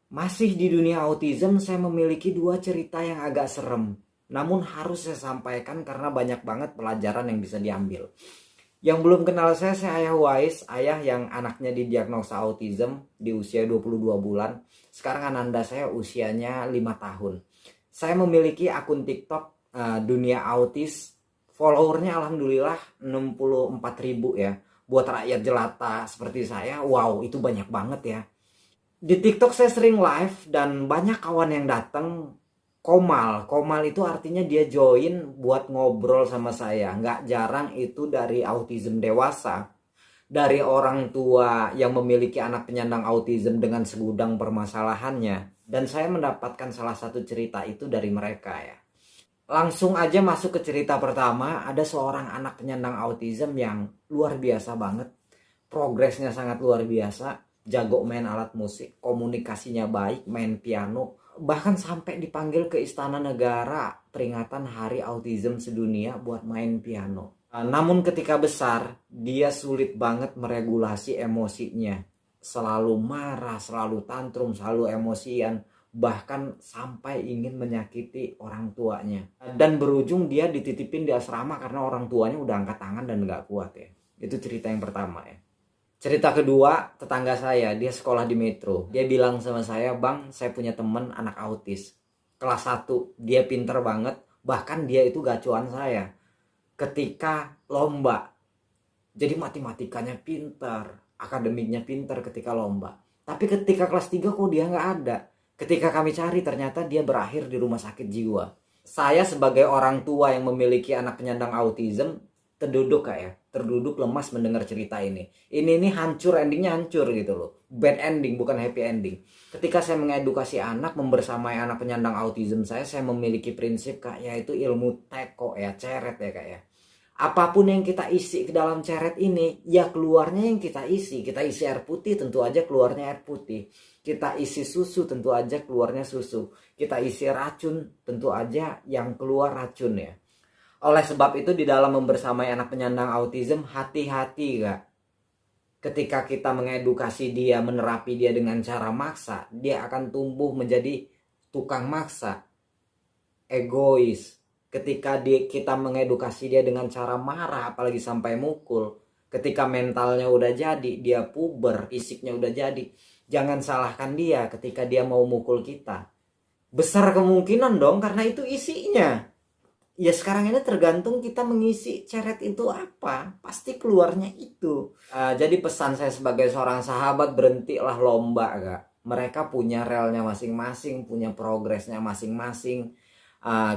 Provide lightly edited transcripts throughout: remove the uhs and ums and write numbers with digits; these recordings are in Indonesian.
Masih di dunia autism, saya memiliki dua cerita yang agak serem. Namun harus saya sampaikan karena banyak banget pelajaran yang bisa diambil. Yang belum kenal saya Ayah Wais, ayah yang anaknya didiagnosa autism di usia 22 bulan. Sekarang ananda saya usianya 5 tahun. Saya memiliki akun TikTok dunia autis. Followernya alhamdulillah 64.000 ya. Buat rakyat jelata seperti saya, wow itu banyak banget ya. Di TikTok saya sering live dan banyak kawan yang datang. Komal itu artinya dia join buat ngobrol sama saya. Nggak jarang itu dari autism dewasa, dari orang tua yang memiliki anak penyandang autism dengan segudang permasalahannya. Dan saya mendapatkan salah satu cerita itu dari mereka ya. Langsung aja masuk ke cerita pertama. Ada seorang anak penyandang autism yang luar biasa banget. Progresnya sangat luar biasa. Jago main alat musik, komunikasinya baik, main piano. Bahkan sampai dipanggil ke Istana Negara peringatan Hari Autism Sedunia buat main piano. Namun ketika besar, dia sulit banget meregulasi emosinya. Selalu marah, selalu tantrum, selalu emosian. Bahkan sampai ingin menyakiti orang tuanya. Dan berujung dia dititipin di asrama karena orang tuanya udah angkat tangan dan gak kuat ya. Itu cerita yang pertama ya. Cerita kedua, tetangga saya, dia sekolah di Metro. Dia bilang sama saya, "Bang, saya punya temen anak autis. Kelas 1, dia pinter banget. Bahkan dia itu gacuan saya. Ketika lomba. Jadi matematikanya pinter, akademiknya pinter ketika lomba. Tapi ketika kelas 3 kok dia nggak ada. Ketika kami cari ternyata dia berakhir di rumah sakit jiwa." Saya sebagai orang tua yang memiliki anak penyandang autism, terduduk lemas mendengar cerita ini. Ini hancur, endingnya hancur gitu loh. Bad ending, bukan happy ending. Ketika saya mengedukasi anak, membersamai anak penyandang autism saya memiliki prinsip kak, yaitu ilmu teko ya, ceret ya kak ya. Apapun yang kita isi ke dalam ceret ini, ya keluarnya yang kita isi. Kita isi air putih, tentu aja keluarnya air putih. Kita isi susu, tentu aja keluarnya susu. Kita isi racun, tentu aja yang keluar racun ya. Oleh sebab itu di dalam membersamai anak penyandang autism, hati-hati kak. Ketika kita mengedukasi dia, menerapi dia dengan cara maksa, dia akan tumbuh menjadi tukang maksa, egois. Ketika kita mengedukasi dia dengan cara marah, apalagi sampai mukul, ketika mentalnya udah jadi, dia puber, fisiknya udah jadi, jangan salahkan dia ketika dia mau mukul kita. Besar kemungkinan dong karena itu isinya. Ya sekarang ini tergantung kita mengisi ceret itu apa, pasti keluarnya itu. Jadi pesan saya sebagai seorang sahabat, berhentilah lomba kak. Mereka punya relnya masing-masing, punya progresnya masing-masing.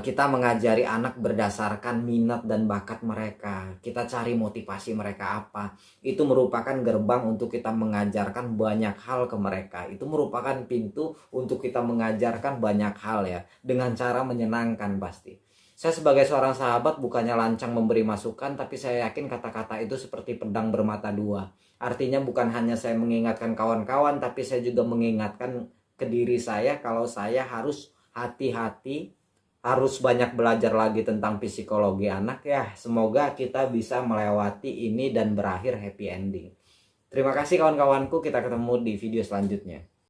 Kita mengajari anak berdasarkan minat dan bakat mereka. Kita cari motivasi mereka apa. Itu merupakan gerbang untuk kita mengajarkan banyak hal ke mereka. Itu merupakan pintu untuk kita mengajarkan banyak hal ya, dengan cara menyenangkan pasti. Saya sebagai seorang sahabat bukannya lancang memberi masukan, tapi saya yakin kata-kata itu seperti pedang bermata dua. Artinya bukan hanya saya mengingatkan kawan-kawan, tapi saya juga mengingatkan ke diri saya kalau saya harus hati-hati, harus banyak belajar lagi tentang psikologi anak ya. Semoga kita bisa melewati ini dan berakhir happy ending. Terima kasih kawan-kawanku, kita ketemu di video selanjutnya.